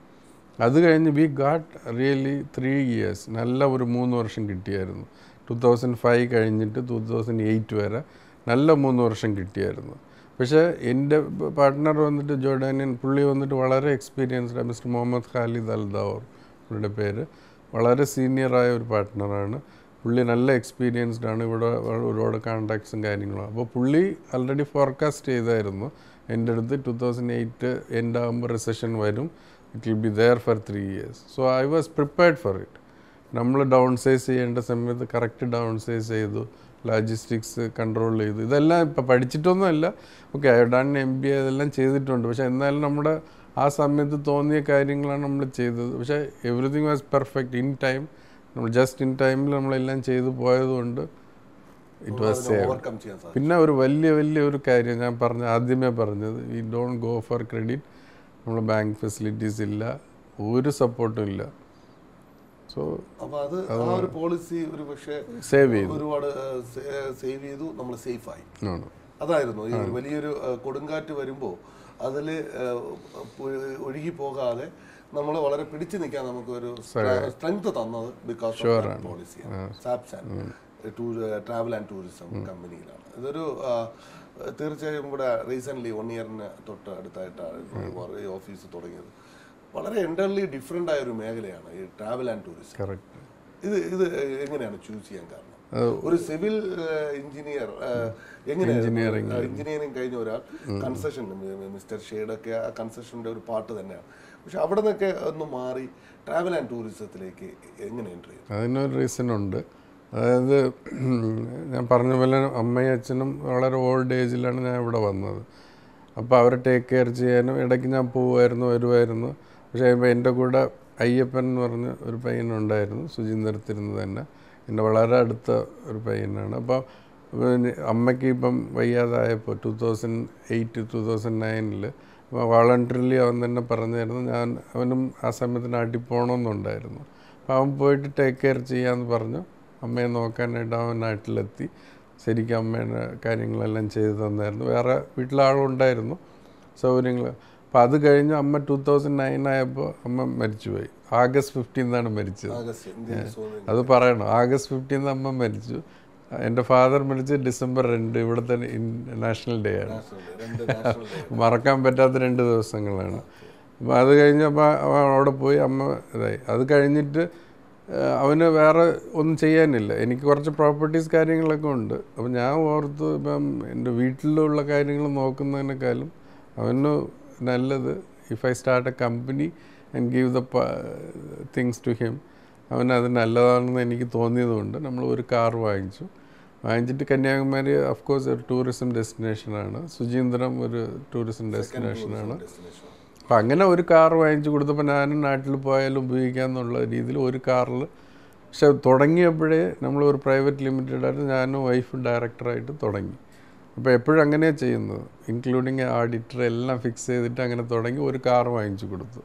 അത് കഴിഞ്ഞ് വി ഗാട്ട് റിയലി 3 years, നല്ല ഒരു 3 വർഷം കിട്ടിയായിരുന്നു. 2005 കഴിഞ്ഞിട്ട് 2008 വരെ നല്ല 3 വർഷം കിട്ടിയായിരുന്നു. പക്ഷേ എൻ്റെ പാർട്ട്ണർ വന്നിട്ട് ജോർഡാനിയൻ, പുള്ളി വന്നിട്ട് വളരെ എക്സ്പീരിയൻസ്ഡ്, മിസ്റ്റർ മുഹമ്മദ് ഖാലിദ് അൽദാവർ പുള്ളിയുടെ പേര്. വളരെ സീനിയറായ ഒരു പാർട്ട്ണറാണ് പുള്ളി. നല്ല എക്സ്പീരിയൻസ്ഡ് ആണ്. ഇവിടെ ഒരുപാട് കോണ്ടാക്ട്സും കാര്യങ്ങളും. അപ്പോൾ പുള്ളി ഓൾറെഡി ഫോർകാസ്റ്റ് ചെയ്തായിരുന്നു എൻ്റെ അടുത്ത് 2008 എൻഡ് ആകുമ്പോൾ റിസഷൻ വരും, it will be there for 3 years. So I was prepared for it. നമ്മൾ ഡൗൺ സൈസ് ചെയ്യേണ്ട സമയത്ത് കറക്റ്റ് ഡൗൺ സൈസ് ചെയ്തു, ലോജിസ്റ്റിക്സ് കൺട്രോൾ ചെയ്തു. ഇതെല്ലാം ഇപ്പം പഠിച്ചിട്ടൊന്നുമല്ല, ഓക്കെ ഐ ഡൺ MBA ഇതെല്ലാം ചെയ്തിട്ടുണ്ട്. പക്ഷേ എന്നാലും നമ്മുടെ ആ സമയത്ത് തോന്നിയ കാര്യങ്ങളാണ് നമ്മൾ ചെയ്തത്. പക്ഷേ everything was perfect in time. നമ്മൾ ജസ്റ്റ് ഇൻ ടൈമിൽ നമ്മളെല്ലാം ചെയ്തു പോയതുകൊണ്ട് ഇറ്റ് വാസ് സേവ്. പിന്നെ ഒരു വലിയ ഒരു കാര്യം ഞാൻ ആദ്യമേ പറഞ്ഞത്, we don't go for credit. നമ്മൾ ബാങ്ക് ഫെസിലിറ്റീസ് ഇല്ല, ഒരു സപ്പോർട്ടും ഇല്ല. സോ അപ്പോൾ അത് ആ ഒരു പോളിസി ഒരു പക്ഷേ സേവ് ചെയ്തു, ഒരുപാട് സേവ് ചെയ്തു, നമ്മൾ സേഫായി. ആണ്. അതായിരുന്നു ഈ വലിയൊരു കൊടുങ്കാറ്റ് വരുമ്പോൾ അതിൽ ഒഴുകി പോകാതെ നമ്മൾ വളരെ പിടിച്ചു നിൽക്കാൻ നമുക്ക് ഒരു സ്ട്രെങ്ത് തന്നത് ബിക്കോസ് ഓഫ് പോളിസിയാണ്. സാപ്സാൻ ട്രാവൽ ആൻഡ് ടൂറിസം കമ്പനിയിലാണ്. ഇതൊരു തീർച്ചയായും ഇവിടെ റീസെൻ്റ്ലി 1 ഇയറിന് തൊട്ട് അടുത്തായിട്ടാണ് ഈ ഓഫീസ് തുടങ്ങിയത്. വളരെ എൻ്റർലി ഡിഫറെൻ്റ് ആയ ഒരു മേഖലയാണ് ഈ ട്രാവൽ ആൻഡ് ടൂറിസം. കറക്റ്റ്. ഇത് എങ്ങനെയാണ് ചൂസ് ചെയ്യാൻ കാരണം? ഒരു സിവിൽ എഞ്ചിനീയർ എഞ്ചിനീയറിംഗ് കഴിഞ്ഞ ഒരാൾ കൺസെഷൻ, മിസ്റ്റർ ഷെയ്ഡൊക്കെ ആ കൺസെഷൻ്റെ ഒരു പാർട്ട് തന്നെയാണ്. പക്ഷെ അവിടെ നിന്നൊക്കെ ഒന്ന് മാറി ട്രാവൽ ആൻഡ് ടൂറിസത്തിലേക്ക് എങ്ങനെ എൻട്രി ചെയ്തു? അതിനൊരു റീസണുണ്ട്. അതായത് ഞാൻ പറഞ്ഞ പോലെ അമ്മയും അച്ഛനും വളരെ ഓൾഡ് ഏജിലാണ് ഞാൻ ഇവിടെ വന്നത്. അപ്പോൾ അവരെ ടേക്ക് കെയർ ചെയ്യാനും ഇടയ്ക്ക് ഞാൻ പോവുമായിരുന്നു, വരുമായിരുന്നു. പക്ഷേ എൻ്റെ കൂടെ അയ്യപ്പൻ എന്ന് പറഞ്ഞ ഒരു പയ്യനുണ്ടായിരുന്നു, സുചീന്ദ്രത്തിരുന്ന് തന്നെ, എൻ്റെ വളരെ അടുത്ത ഒരു പയ്യനാണ്. അപ്പോൾ അമ്മയ്ക്ക് ഇപ്പം വയ്യാതായപ്പോൾ 2008 2009 വളണ്ടറിലി അവൻ തന്നെ പറഞ്ഞായിരുന്നു, അവനും ആ സമയത്ത് നാട്ടിൽ പോകണമെന്നുണ്ടായിരുന്നു. അപ്പോൾ അവൻ പോയിട്ട് ടേക്ക് കെയർ ചെയ്യാമെന്ന് പറഞ്ഞു. അമ്മയെ നോക്കാനായിട്ട് അവൻ നാട്ടിലെത്തി. ശരിക്കും അമ്മേൻ്റെ കാര്യങ്ങളെല്ലാം ചെയ്തു തന്നായിരുന്നു. വേറെ വീട്ടിലാളുണ്ടായിരുന്നു, സൗകര്യങ്ങൾ. അപ്പോൾ അത് കഴിഞ്ഞ് അമ്മ 2009 ആയപ്പോൾ അമ്മ മരിച്ചുപോയി. August 15 മരിച്ചത്. അത് പറയണം, August 15 അമ്മ മരിച്ചു. എൻ്റെ ഫാദർ മരിച്ചത് December 2, ഇവിടെ തന്നെ നാഷണൽ ഡേ ആണ്. മറക്കാൻ പറ്റാത്ത 2 ദിവസങ്ങളാണ്. അപ്പോൾ അത് കഴിഞ്ഞപ്പോൾ അവിടെ പോയി അമ്മ ഇതായി. അത് കഴിഞ്ഞിട്ട് അവന് വേറെ ഒന്നും ചെയ്യാനില്ല. എനിക്ക് കുറച്ച് പ്രോപ്പർട്ടീസ് കാര്യങ്ങളൊക്കെ ഉണ്ട്. അപ്പോൾ ഞാൻ ഓർത്തു, ഇപ്പം എൻ്റെ വീട്ടിലുള്ള കാര്യങ്ങൾ നോക്കുന്നതിനേക്കാളും അവന് നല്ലത് if I start a company and give the things to him, അവനത് നല്ലതാണെന്ന് എനിക്ക് തോന്നിയതുകൊണ്ട് നമ്മൾ ഒരു കാർ വാങ്ങിച്ചിട്ട് കന്യാകുമാരി ഓഫ് കോഴ്സ് ഒരു ടൂറിസം ഡെസ്റ്റിനേഷനാണ്, സുചീന്ദ്രം ഒരു ടൂറിസം ഡെസ്റ്റിനേഷനാണ്. അപ്പം അങ്ങനെ ഒരു കാർ വാങ്ങിച്ചു കൊടുത്തപ്പോൾ ഞാനും നാട്ടിൽ പോയാലും ഉപയോഗിക്കാമെന്നുള്ള രീതിയിൽ ഒരു കാറിൽ. പക്ഷെ തുടങ്ങിയപ്പോഴേ നമ്മളൊരു പ്രൈവറ്റ് ലിമിറ്റഡായിട്ട് ഞാനും വൈഫ് ഡയറക്ടറായിട്ട് തുടങ്ങി. അപ്പോൾ എപ്പോഴും അങ്ങനെയാണ് ചെയ്യുന്നത്, ഇൻക്ലൂഡിങ് ഓഡിറ്റർ എല്ലാം ഫിക്സ് ചെയ്തിട്ട് അങ്ങനെ തുടങ്ങി ഒരു കാർ വാങ്ങിച്ചു കൊടുത്തു.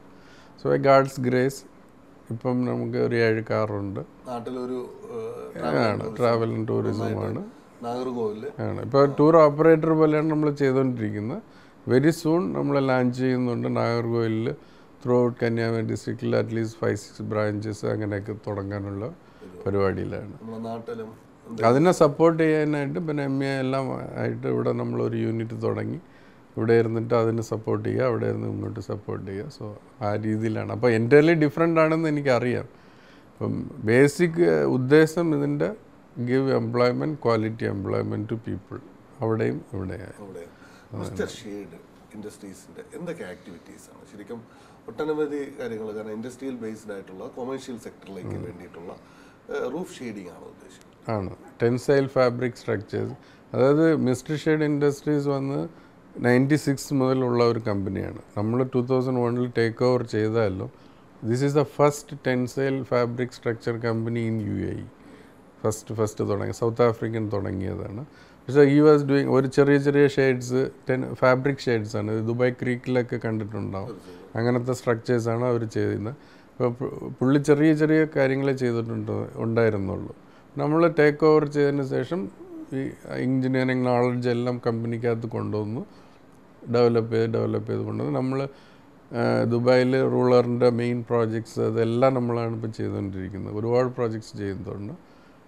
സോ ഗാഡ്സ് ഗ്രേസ് ഇപ്പം നമുക്ക് ഒരു 7 കാറുണ്ട്. നാട്ടിലൊരു ട്രാവൽ ആൻഡ് ടൂറിസമാണ് ആണ്. ഇപ്പോൾ ടൂർ ഓപ്പറേറ്റർ പോലെയാണ് നമ്മൾ ചെയ്തുകൊണ്ടിരിക്കുന്നത്. വെരി സൂൺ നമ്മൾ ലോഞ്ച് ചെയ്യുന്നുണ്ട് നാഗർകോവിലിൽ. ത്രൂ ഔട്ട് കന്യാകുമാരി ഡിസ്ട്രിക്റ്റിൽ അറ്റ്ലീസ്റ്റ് 5-6 ബ്രാഞ്ചസ് അങ്ങനെയൊക്കെ തുടങ്ങാനുള്ള പരിപാടിയിലാണ്. അതിനെ സപ്പോർട്ട് ചെയ്യാനായിട്ട് പിന്നെ MA എല്ലാം ആയിട്ട് ഇവിടെ നമ്മളൊരു യൂണിറ്റ് തുടങ്ങി. ഇവിടെ ഇരുന്നിട്ട് അതിന് സപ്പോർട്ട് ചെയ്യുക, അവിടെ ഇരുന്ന് ഇങ്ങോട്ട് സപ്പോർട്ട് ചെയ്യുക. സോ ആ രീതിയിലാണ്. അപ്പോൾ എൻ്റർലി ഡിഫറെൻ്റ് ആണെന്ന് എനിക്കറിയാം. അപ്പം ബേസിക് ഉദ്ദേശം ഇതിൻ്റെ give employment, quality employment to people, അവിടെയും ഇവിടെയായി. മിസ്റ്റർ ഷെയ്ഡ് ഇൻഡസ്ട്രീസിൻ്റെ എന്തൊക്കെ ആക്ടിവിറ്റീസാണ്? ശരിക്കും ഒട്ടനവധി കാര്യങ്ങൾ, കാരണം ഇൻഡസ്ട്രിയൽ ബേസ്ഡ് ആയിട്ടുള്ള കൊമേഴ്ഷ്യൽ സെക്ടറിലേക്ക് വേണ്ടിയിട്ടുള്ള റൂഫ് ഷെയ്ഡിങ് ആണ് ഉദ്ദേശിക്കുന്നത്. ആണ് ടെൻസൈൽ ഫാബ്രിക് സ്ട്രക്ചേഴ്സ്. അതായത് മിസ്റ്റർ ഷെയ്ഡ് ഇൻഡസ്ട്രീസ് വന്ന് 96 മുതലുള്ള ഒരു കമ്പനിയാണ്. നമ്മൾ 2001 ടേക്ക് ഓവർ ചെയ്താലും this is the first tensile fabric structure company in UAE. First തുടങ്ങി, സൗത്ത് ആഫ്രിക്കൻ തുടങ്ങിയതാണ്. പക്ഷേ he was doing ഒരു ചെറിയ ഷെയ്ഡ്സ്, ഫാബ്രിക് ഷെയ്ഡ്സാണ്. ദുബായ് ക്രീക്കിലൊക്കെ കണ്ടിട്ടുണ്ടാവും. അങ്ങനത്തെ സ്ട്രക്ചേഴ്സാണ് അവർ ചെയ്യുന്നത്. ഇപ്പോൾ പുള്ളി ചെറിയ കാര്യങ്ങളെ ഉണ്ടായിരുന്നുള്ളൂ. നമ്മൾ ടേക്ക് ഓവർ ചെയ്തതിന് ശേഷം ഈ എഞ്ചിനീയറിംഗ് നോളജ് എല്ലാം കമ്പനിക്കകത്ത് കൊണ്ടുവന്നു ഡെവലപ്പ് ചെയ്ത് കൊണ്ടുവന്ന് നമ്മൾ ദുബായിൽ റൂളറിൻ്റെ മെയിൻ പ്രോജക്ട്സ് അതെല്ലാം നമ്മളാണ് ഇപ്പോൾ ചെയ്തുകൊണ്ടിരിക്കുന്നത്. ഒരുപാട് പ്രോജക്ട്സ് ചെയ്യുന്നുണ്ട്.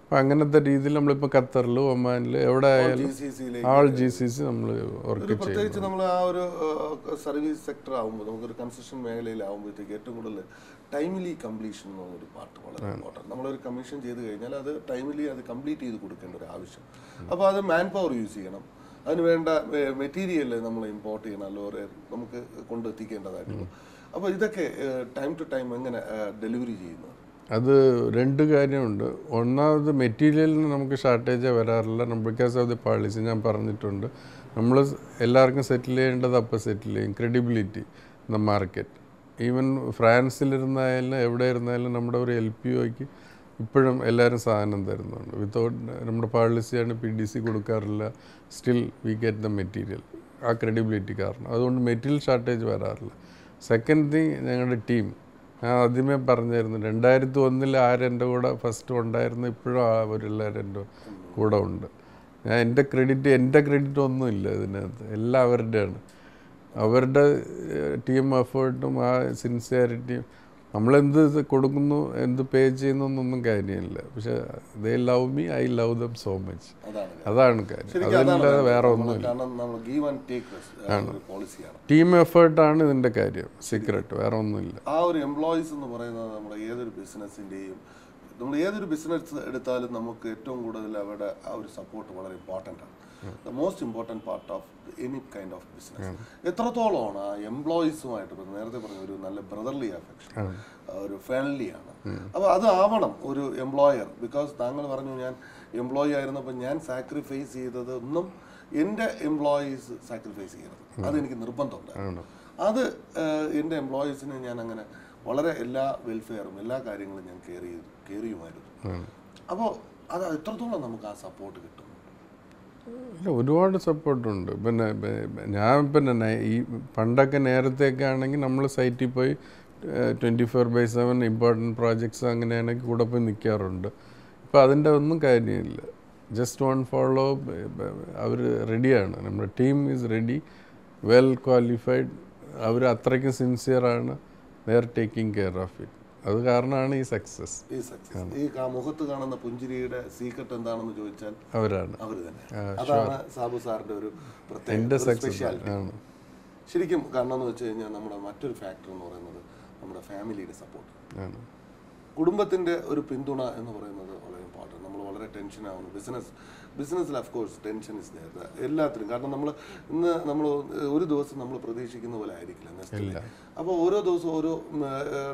അപ്പോൾ അങ്ങനത്തെ രീതിയിൽ നമ്മളിപ്പോൾ ഖത്തറിൽ, ഒമാനിൽ, എവിടെ ആയാലും ആൾ GCC നമ്മൾ വർക്ക് ചെയ്യും. പ്രത്യേകിച്ച് നമ്മൾ ആ ഒരു സർവീസ് സെക്ടർ ആകുമ്പോൾ, നമുക്കൊരു കൺസ്ട്രക്ഷൻ മേഖലയിലാകുമ്പോഴത്തേക്ക് ഏറ്റവും കൂടുതൽ ടൈംലി കംപ്ലീഷൻ എന്നൊരു പാർട്ട് വളരെ ഇമ്പോർട്ടൻറ്റ്. നമ്മളൊരു കമ്മീഷൻ ചെയ്ത് കഴിഞ്ഞാൽ അത് ടൈംലി അത് കംപ്ലീറ്റ് ചെയ്ത് കൊടുക്കേണ്ട ഒരു ആവശ്യം. അപ്പോൾ അത് മാൻ പവർ യൂസ് ചെയ്യണം, അതിന് വേണ്ട മെറ്റീരിയൽ നമ്മൾ ഇമ്പോർട്ട് ചെയ്യണം, ലോറി നമുക്ക് കൊണ്ടെത്തിക്കേണ്ടതായിട്ടുള്ളൂ. അപ്പോൾ ഇതൊക്കെ ടൈം ടു ടൈം എങ്ങനെ ഡെലിവറി ചെയ്യുന്നത്? അത് 2 കാര്യമുണ്ട്. ഒന്നാമത് മെറ്റീരിയലിന് നമുക്ക് ഷോർട്ടേജ് വരാറില്ല, ബിക്കോസ് ഓഫ് ദി പോളിസി. ഞാൻ പറഞ്ഞിട്ടുണ്ട്, നമ്മൾ എല്ലാവർക്കും സെറ്റിൽ ചെയ്യേണ്ടത് അപ്പോൾ സെറ്റിൽ ചെയ്യും. Credibility in the market. Even ഫ്രാൻസിലിരുന്നായാലും എവിടെ ഇരുന്നാലും നമ്മുടെ ഒരു LPOയ്ക്ക് ഇപ്പോഴും എല്ലാവരും സാധനം തരുന്നുണ്ട്. വിത്തൗട്ട് നമ്മുടെ പോളിസിയാണ് PDC കൊടുക്കാറില്ല. Still we get the material. ആ ക്രെഡിബിലിറ്റി കാരണം. അതുകൊണ്ട് മെറ്റീരിയൽ ഷോർട്ടേജ് വരാറില്ല. സെക്കൻഡ് തിങ് ഞങ്ങളുടെ ടീം. ഞാൻ ആദ്യമേ പറഞ്ഞായിരുന്നു 2001 ആരെൻ്റെ കൂടെ ഫസ്റ്റ് ഉണ്ടായിരുന്നു, ഇപ്പോഴും അവരെല്ലാവരും എൻ്റെ കൂടെ ഉണ്ട്. ഞാൻ എൻ്റെ ക്രെഡിറ്റ് ഒന്നുമില്ല ഇതിനകത്ത്, എല്ലാം അവരുടെയാണ്. അവരുടെ ടീം എഫേർട്ടും ആ സിൻസിയറിറ്റിയും. നമ്മളെന്ത് കൊടുക്കുന്നു, എന്ത് പേ ചെയ്യുന്നു എന്നൊന്നും കാര്യമില്ല. പക്ഷെ ദേ love me, I love them so much. അതാണ് കാര്യം, അതല്ലാതെ വേറെ ഒന്നുമില്ല. ടീം എഫേർട്ടാണ് ഇതിൻ്റെ കാര്യം, സീക്രട്ട്, വേറെ ഒന്നുമില്ല. ആ ഒരു എംപ്ലോയീസ് എന്ന് പറയുന്നത് നമ്മുടെ ഏതൊരു ബിസിനസ്സിൻ്റെയും, നമ്മൾ ഏതൊരു ബിസിനസ് എടുത്താലും നമുക്ക് ഏറ്റവും കൂടുതൽ അവരുടെ ആ ഒരു സപ്പോർട്ട് വളരെ ഇമ്പോർട്ടൻ്റ് ആണ്. The most important part of any kind of business. എത്രത്തോളമാണ് ആ എംപ്ലോയീസുമായിട്ട്, നേരത്തെ പറഞ്ഞ ഒരു നല്ല ബ്രദർലി അഫെക്ഷൻ, ഒരു ഫ്രണ്ട്ലി ആണ്. അപ്പോൾ അത് ആവണം ഒരു എംപ്ലോയർ. ബിക്കോസ് താങ്കൾ പറഞ്ഞു ഞാൻ എംപ്ലോയി ആയിരുന്നപ്പോൾ ഞാൻ സാക്രിഫൈസ് ചെയ്തത് ഒന്നും എൻ്റെ എംപ്ലോയീസ് സാക്രിഫൈസ് ചെയ്യരുത്, അതെനിക്ക് നിർബന്ധമുണ്ട്. അത് എൻ്റെ എംപ്ലോയീസിന് ഞാൻ അങ്ങനെ വളരെ എല്ലാ വെൽഫെയറും എല്ലാ കാര്യങ്ങളും ഞാൻ കെയർ ചെയ്യുമായിരുന്നു. അപ്പോൾ അത് എത്രത്തോളം നമുക്ക് ആ സപ്പോർട്ട് കിട്ടും? ഒരുപാട് സപ്പോർട്ടുണ്ട്. ഞാൻ ഈ പണ്ടൊക്കെ നേരത്തെയൊക്കെ ആണെങ്കിൽ നമ്മൾ സൈറ്റിൽ പോയി 24/7 ഇമ്പോർട്ടൻറ്റ് പ്രോജക്ട്സ് അങ്ങനെയാണെങ്കിൽ കൂടെ പോയി നിൽക്കാറുണ്ട്. ഇപ്പോൾ അതിൻ്റെ ഒന്നും കാര്യമില്ല. ജസ്റ്റ് വൺ ഫോളോ, അവർ റെഡിയാണ്. നമ്മുടെ team is ready, well qualified. അവർ അത്രയ്ക്കും സിൻസിയറാണ്. They are taking care of it. അത് കാരണമാണ് ഈ സക്സസ്. ഈ മുഖത്ത് കാണുന്ന പുഞ്ചിരിയുടെ സീക്രട്ട് എന്താണെന്ന് ചോദിച്ചാൽ അവരാണ്. അവർ തന്നെ. അതാണ് സാബു സാറിന്റെ ഒരു പ്രത്യേക സ്പെഷ്യാലിറ്റി. ശരിക്കും കാരണം എന്ന് വെച്ച് കഴിഞ്ഞാൽ നമ്മുടെ മറ്റൊരു ഫാക്ടർ എന്ന് പറയുന്നത് നമ്മുടെ ഫാമിലിയുടെ സപ്പോർട്ട്, കുടുംബത്തിന്റെ ഒരു പിന്തുണ എന്ന് പറയുന്നത് വളരെ ഇമ്പോർട്ടൻറ്റ്. നമ്മൾ വളരെ ടെൻഷൻ ആവുന്നു. ബിസിനസ്സിൽ of course tension is there എല്ലാത്തിനും. കാരണം നമ്മൾ ഒരു ദിവസം നമ്മൾ പ്രതീക്ഷിക്കുന്ന പോലെ ആയിരിക്കില്ല നെക്സ്റ്റ്. അപ്പോൾ ഓരോ ദിവസവും ഓരോ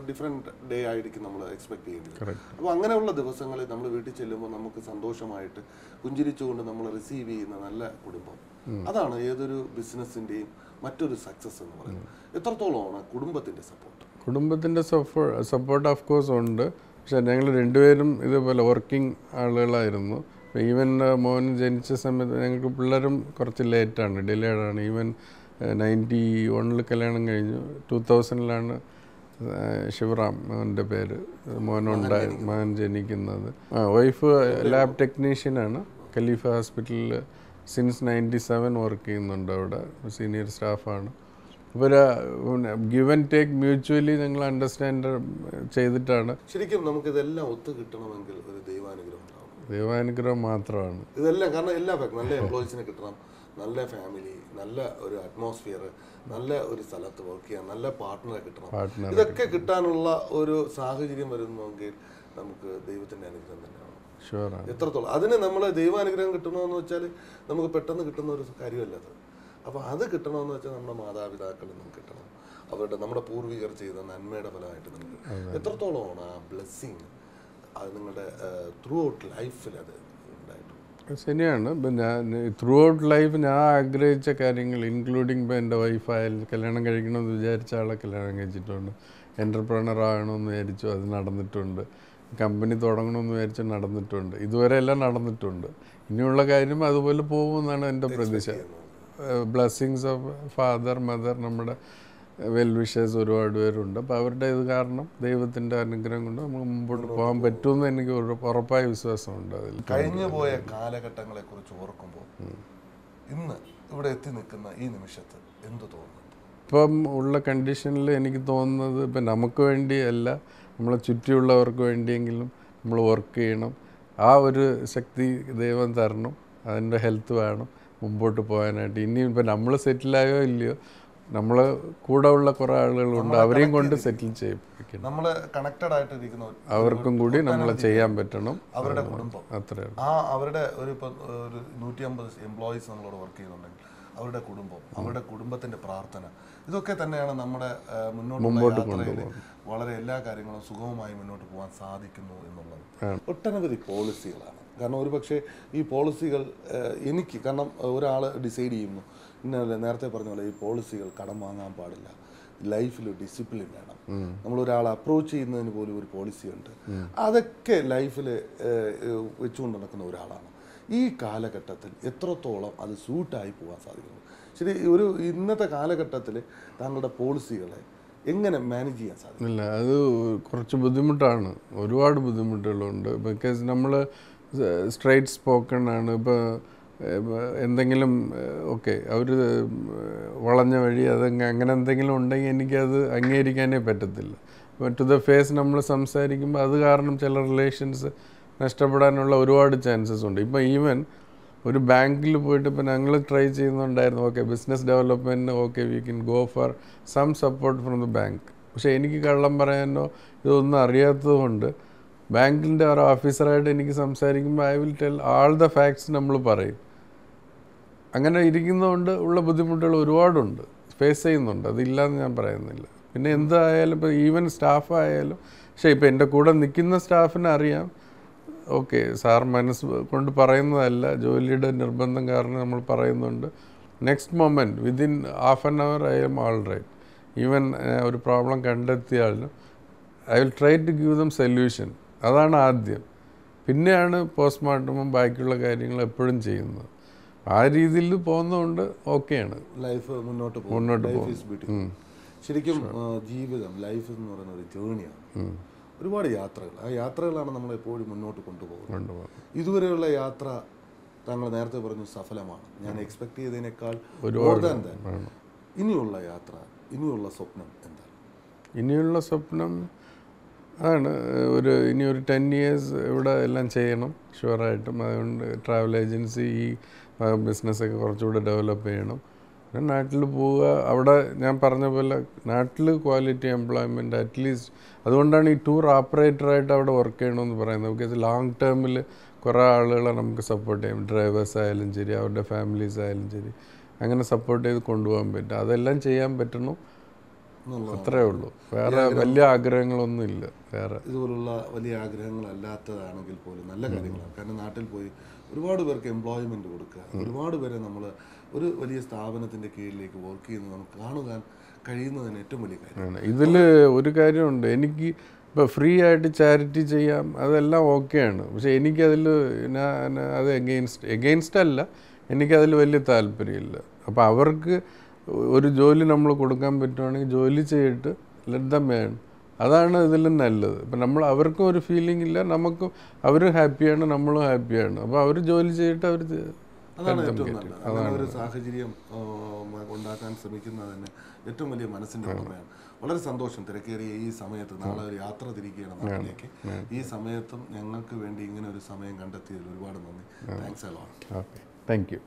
ഡിഫറെൻറ്റ് ഡേ ആയിരിക്കും നമ്മൾ എക്സ്പെക്ട് ചെയ്യുന്നത്. അപ്പോൾ അങ്ങനെയുള്ള ദിവസങ്ങളിൽ നമ്മൾ വീട്ടിൽ ചെല്ലുമ്പോൾ നമുക്ക് സന്തോഷമായിട്ട് പുഞ്ചിരിച്ചുകൊണ്ട് നമ്മൾ റിസീവ് ചെയ്യുന്ന നല്ല കുടുംബം, അതാണ് ഏതൊരു ബിസിനസ്സിൻ്റെയും മറ്റൊരു സക്സസ് എന്ന് പറയുന്നത്. എത്രത്തോളമാണ് കുടുംബത്തിൻ്റെ സപ്പോർട്ട്? കുടുംബത്തിൻ്റെ സപ്പോർട്ട് ഓഫ് കോഴ്സ് ഉണ്ട്. പക്ഷേ ഞങ്ങൾ രണ്ടുപേരും ഇതേപോലെ വർക്കിംഗ് ആളുകളായിരുന്നു. ഈവൻ മോൻ ജനിച്ച സമയത്ത് ഞങ്ങൾക്ക് പിള്ളേരും കുറച്ച് ലേറ്റാണ്, ഡിലേഡാണ്. ഈവൻ 91 കല്യാണം കഴിഞ്ഞു. 2000 ശിവറാം മോൻ്റെ പേര്, മോൻ ജനിക്കുന്നത്. വൈഫ് ലാബ് ടെക്നീഷ്യനാണ്, ഖലീഫ ഹോസ്പിറ്റലിൽ സിൻസ് 97 വർക്ക് ചെയ്യുന്നുണ്ട്. അവിടെ സീനിയർ സ്റ്റാഫാണ്. അപ്പോൾ ഗിവ് ആൻഡ് ടേക്ക് മ്യൂച്വലി ഞങ്ങൾ അണ്ടർസ്റ്റാൻഡ് ചെയ്തിട്ടാണ്. ശരിക്കും നമുക്കിതെല്ലാം ഒത്തു കിട്ടണമെങ്കിൽ ഒരു ദൈവാനുഗ്രഹം ഉണ്ടാവും. ദൈവാനുഗ്രഹം മാത്രമാണ് ഇതെല്ലാം. കാരണം എല്ലാ നല്ല എംപ്ലോയീസിനെ കിട്ടണം, നല്ല ഫാമിലി, നല്ല ഒരു അറ്റ്മോസ്ഫിയർ, നല്ല ഒരു സ്ഥലത്ത് വർക്ക് ചെയ്യാൻ നല്ല പാർട്ട്ണറെ കിട്ടണം. ഇതൊക്കെ കിട്ടാനുള്ള ഒരു സാഹചര്യം വരുന്നെങ്കിൽ നമുക്ക് ദൈവത്തിൻ്റെ അനുഗ്രഹം തന്നെയാണ്. എത്രത്തോളം അതിന് നമ്മൾ ദൈവാനുഗ്രഹം കിട്ടണമെന്ന് വെച്ചാൽ നമുക്ക് പെട്ടെന്ന് കിട്ടുന്ന ഒരു കാര്യമല്ല അത്. അപ്പോൾ അത് കിട്ടണമെന്ന് വെച്ചാൽ നമ്മുടെ മാതാപിതാക്കളിൽ നിന്ന് കിട്ടണം, നമ്മുടെ പൂർവികർ ചെയ്ത നന്മയുടെ ഫലമായിട്ട് നമുക്ക് എത്രത്തോളമാണ് ആ ബ്ലെസ്സിങ് അത് നിങ്ങളുടെ ത്രൂ ഔട്ട് ലൈഫിൽ അത് ഉണ്ടായിട്ടുണ്ട്? ശരിയാണ്. ഇപ്പം ഞാൻ ത്രൂ ഔട്ട് ലൈഫ് ഞാൻ ആഗ്രഹിച്ച കാര്യങ്ങൾ, ഇൻക്ലൂഡിങ് ഇപ്പോൾ എൻ്റെ വൈഫായാലും കല്യാണം കഴിക്കണമെന്ന് വിചാരിച്ച ആളെ കല്യാണം കഴിച്ചിട്ടുണ്ട്. എൻ്റർപ്രണർ ആകണമെന്ന് വിചാരിച്ചു, അത് നടന്നിട്ടുണ്ട്. കമ്പനി തുടങ്ങണമെന്ന് വിചാരിച്ചു, നടന്നിട്ടുണ്ട്. ഇതുവരെ എല്ലാം നടന്നിട്ടുണ്ട്. ഇനിയുള്ള കാര്യം അതുപോലെ പോകുമെന്നാണ് എൻ്റെ പ്രതീക്ഷ. ബ്ലെസ്സിങ്സ് ഓഫ് ഫാദർ, മദർ, നമ്മുടെ വെൽ വിഷേഴ്സ് ഒരുപാട് പേരുണ്ട്. അപ്പോൾ അവരുടെ ഇത് കാരണം ദൈവത്തിൻ്റെ അനുഗ്രഹം കൊണ്ട് നമുക്ക് മുമ്പോട്ട് പോകാൻ പറ്റുമെന്ന് എനിക്ക് ഉറപ്പായ വിശ്വാസമുണ്ട്. അതിൽ കഴിഞ്ഞു പോയ കാലഘട്ടങ്ങളെ കുറിച്ച് ഓർക്കുമ്പോൾ ഇന്ന് ഇവിടെ എത്തി നിൽക്കുന്ന ഈ നിമിഷത്ത് എന്ത് തോന്നുന്നു? ഇപ്പം ഉള്ള കണ്ടീഷനിൽ എനിക്ക് തോന്നുന്നത്, ഇപ്പം നമുക്ക് വേണ്ടിയല്ല, നമ്മളെ ചുറ്റിയുള്ളവർക്ക് വേണ്ടിയെങ്കിലും നമ്മൾ വർക്ക് ചെയ്യണം. ആ ഒരു ശക്തി ദൈവം തരണം. അതിൻ്റെ ഹെൽത്ത് വേണം മുമ്പോട്ട് പോകാനായിട്ട്. ഇനിയും ഇപ്പം നമ്മൾ സെറ്റിലായോ ഇല്ലയോ, നമ്മൾ കൂടെ ഉള്ള കുറേ ആളുകളുണ്ട്, അവരെയും കൊണ്ട് സെറ്റിൽ ചെയ്യിപ്പിക്കണം. നമ്മൾ കണക്റ്റഡ് ആയിട്ടിരിക്കുന്ന അവർക്കും കൂടി നമ്മൾ ചെയ്യാൻ പറ്റണം. അവരുടെ കുടുംബം അത്രയാണ്. അവരുടെ ഒരു 150 എംപ്ലോയീസ് നമ്മളോട് വർക്ക് ചെയ്യുന്നുണ്ടെങ്കിൽ അവരുടെ കുടുംബം, അവരുടെ കുടുംബത്തിൻ്റെ പ്രാർത്ഥന, ഇതൊക്കെ തന്നെയാണ് നമ്മുടെ മുന്നോട്ട് യാത്രയിൽ വളരെ എല്ലാ കാര്യങ്ങളും സുഗമമായി മുന്നോട്ട് പോകാൻ സാധിക്കുന്നു എന്നുള്ളത്. ഒട്ടനവധി പോളിസികളാണ്. കാരണം ഒരു പക്ഷേ ഈ പോളിസികൾ എനിക്ക്, കാരണം ഒരാൾ ഡിസൈഡ് ചെയ്യുന്നു, ഇന്നലെ നേരത്തെ പറഞ്ഞ പോലെ ഈ പോളിസികൾ കടം വാങ്ങാൻ പാടില്ല, ലൈഫിൽ ഡിസിപ്ലിൻ വേണം, നമ്മളൊരാളെ അപ്രോച്ച് ചെയ്യുന്നതിന് പോലും ഒരു പോളിസി ഉണ്ട്. അതൊക്കെ ലൈഫിൽ വെച്ചുകൊണ്ട് നടക്കുന്ന ഒരാളാണ്. ഈ കാലഘട്ടത്തിൽ എത്രത്തോളം അത് സൂട്ടായി പോകാൻ സാധിക്കുന്നു? ശരി, ഇന്നത്തെ കാലഘട്ടത്തിൽ താങ്കളുടെ പോളിസികളെ എങ്ങനെ മാനേജ് ചെയ്യാൻ സാധിക്കും? ഇല്ല, അത് കുറച്ച് ബുദ്ധിമുട്ടാണ്, ഒരുപാട് ബുദ്ധിമുട്ടുകളുണ്ട്. ബിക്കോസ് നമ്മൾ സ്ട്രൈറ്റ് സ്പോക്കൺ ആണ്. ഇപ്പോൾ എന്തെങ്കിലും ഓക്കെ അവർ വളഞ്ഞ വഴി അങ്ങനെ എന്തെങ്കിലും ഉണ്ടെങ്കിൽ എനിക്കത് അംഗീകരിക്കാനേ പറ്റത്തില്ല. ടു ദ ഫേസ് നമ്മൾ സംസാരിക്കുമ്പോൾ അത് കാരണം ചില റിലേഷൻസ് നഷ്ടപ്പെടാനുള്ള ഒരുപാട് ചാൻസസ് ഉണ്ട്. ഇപ്പോൾ ഈവൻ ഒരു ബാങ്കിൽ പോയിട്ട് ഇപ്പോൾ ഞങ്ങൾ ട്രൈ ചെയ്യുന്നുണ്ടായിരുന്നു, ഓക്കെ ബിസിനസ് ഡെവലപ്മെൻറ്റിന് okay we can go for some support from the bank. പക്ഷേ എനിക്ക് കള്ളം പറയാനോ ഇതൊന്നും അറിയാത്തതുകൊണ്ട് ബാങ്കിൻ്റെ ഒരു ഓഫീസറായിട്ട് എനിക്ക് സംസാരിക്കുമ്പോൾ I will tell all the facts നമ്മൾ പറയും. അങ്ങനെ ഇരിക്കുന്നതുകൊണ്ട് ഉള്ള ബുദ്ധിമുട്ടുകൾ ഒരുപാടുണ്ട്, ഫേസ് ചെയ്യുന്നുണ്ട്, അതില്ലാന്ന് ഞാൻ പറയുന്നില്ല. പിന്നെ എന്തായാലും ഇപ്പോൾ ഈവൻ സ്റ്റാഫായാലും, പക്ഷേ ഇപ്പോൾ എൻ്റെ കൂടെ നിൽക്കുന്ന സ്റ്റാഫിന് അറിയാം, ഓക്കെ സാർ മനസ്സ് കൊണ്ട് പറയുന്നതല്ല, ജോലിയുടെ നിർബന്ധം കാരണം നമ്മൾ പറയുന്നുണ്ട്. Next moment within half an hour I am all right. Even ഒരു പ്രോബ്ലം കണ്ടെത്തിയാലും I will try to give them solution. അതാണ് ആദ്യം. പിന്നെയാണ് പോസ്റ്റ്മോർട്ടമും ബാക്കിയുള്ള കാര്യങ്ങൾ എപ്പോഴും ചെയ്യുന്നത്. ആ രീതിയിൽ പോകുന്നതുകൊണ്ട് ഓക്കെയാണ്, ലൈഫ് മുന്നോട്ട് പോകും. ശരിക്കും ജീവിതം, ലൈഫ് എന്ന് പറയുന്ന ഒരു ജേണിയാണ്. ഒരുപാട് യാത്രകൾ, ആ യാത്രകളാണ് നമ്മൾ എപ്പോഴും മുന്നോട്ട് കൊണ്ടുപോകുന്നത്. ഇതുവരെയുള്ള യാത്ര താങ്കൾ നേരത്തെ പറഞ്ഞു സഫലമാണ്. ഞാൻ എക്സ്പെക്ട് ചെയ്തതിനേക്കാൾ മോർ ദാൻ ദാറ്റ്. ഇനിയുള്ള യാത്ര, ഇനിയുള്ള സ്വപ്നം എന്താണ്? ഇനിയുള്ള സ്വപ്നം ആണ് ഇനിയൊരു 10 years ഇവിടെ എല്ലാം ചെയ്യണം ഷുവറായിട്ടും. അതുകൊണ്ട് ട്രാവൽ ഏജൻസി ഈ ബിസിനസ്സൊക്കെ കുറച്ചുകൂടെ ഡെവലപ്പ് ചെയ്യണം. പിന്നെ നാട്ടിൽ പോവുക, അവിടെ ഞാൻ പറഞ്ഞ പോലെ നാട്ടിൽ ക്വാളിറ്റി എംപ്ലോയ്മെൻറ്റ് അറ്റ്ലീസ്റ്റ്. അതുകൊണ്ടാണ് ഈ ടൂർ ഓപ്പറേറ്ററായിട്ട് അവിടെ വർക്ക് ചെയ്യണമെന്ന് പറയുന്നത്. ബിക്കോസ് ലോങ് ടേമിൽ കുറേ ആളുകളെ നമുക്ക് സപ്പോർട്ട് ചെയ്യാം. ഡ്രൈവേഴ്സ് ആയാലും ശരി, അവരുടെ ഫാമിലീസ് ആയാലും ശരി, അങ്ങനെ സപ്പോർട്ട് ചെയ്ത് കൊണ്ടുപോകാൻ പറ്റും. അതെല്ലാം ചെയ്യാൻ പറ്റണം, അത്രേ ഉള്ളൂ. വേറെ വലിയ ആഗ്രഹങ്ങളൊന്നും ഇല്ല. വേറെ ഇതുപോലുള്ള വലിയ ആഗ്രഹങ്ങളല്ലാത്തതാണെങ്കിൽ പോലും നല്ല കാര്യങ്ങളാണ്. കാരണം നാട്ടിൽ പോയി ഒരുപാട് പേർക്ക് എംപ്ലോയ്മെൻറ്റ് കൊടുക്കുക, ഒരുപാട് പേരെ നമ്മൾ ഒരു വലിയ സ്ഥാപനത്തിൻ്റെ കീഴിലേക്ക് വർക്ക് ചെയ്യുന്നത് നമുക്ക് കാണുവാൻ കഴിയുന്നതിന് ഏറ്റവും വലിയ കാര്യമാണ്. ഇതിൽ ഒരു കാര്യമുണ്ട്, എനിക്ക് ഇപ്പോൾ ഫ്രീ ആയിട്ട് ചാരിറ്റി ചെയ്യാം, അതെല്ലാം ഓക്കെയാണ്. പക്ഷേ എനിക്കതിൽ അത് എഗെയിൻസ്റ്റ് അല്ല, എനിക്കതിൽ വലിയ താല്പര്യമില്ല. അപ്പോൾ അവർക്ക് ഒരു ജോലി നമ്മൾ കൊടുക്കാൻ പറ്റുവാണെങ്കിൽ ജോലി ചെയ്തിട്ട് ലെറ്റ് ദം ഏൺ, അതാണ് ഇതിലും നല്ലത്. ഇപ്പം നമ്മൾ അവർക്കും ഒരു ഫീലിംഗ് ഇല്ല, നമുക്കും അവരും ഹാപ്പിയാണ്, നമ്മളും ഹാപ്പിയാണ്. അപ്പോൾ അവർ ജോലി ചെയ്തിട്ട് അവർ അതാണ് ഏറ്റവും നല്ലത്. അങ്ങനെ ഒരു സാഹചര്യം ഉണ്ടാക്കാൻ ശ്രമിക്കുന്നത് തന്നെ ഏറ്റവും വലിയ മനസ്സിൻ്റെ ഉടമയാണ്. വളരെ സന്തോഷം. തിരക്കേറിയ ഈ സമയത്ത് നാളെ ഒരു യാത്ര തിരിക്കുകയാണ് നാട്ടിലേക്ക്. ഈ സമയത്തും ഞങ്ങൾക്ക് വേണ്ടി ഇങ്ങനെ ഒരു സമയം കണ്ടെത്തിയതിൽ ഒരുപാട് നന്ദി. Thanks a lot. Okay, thank you.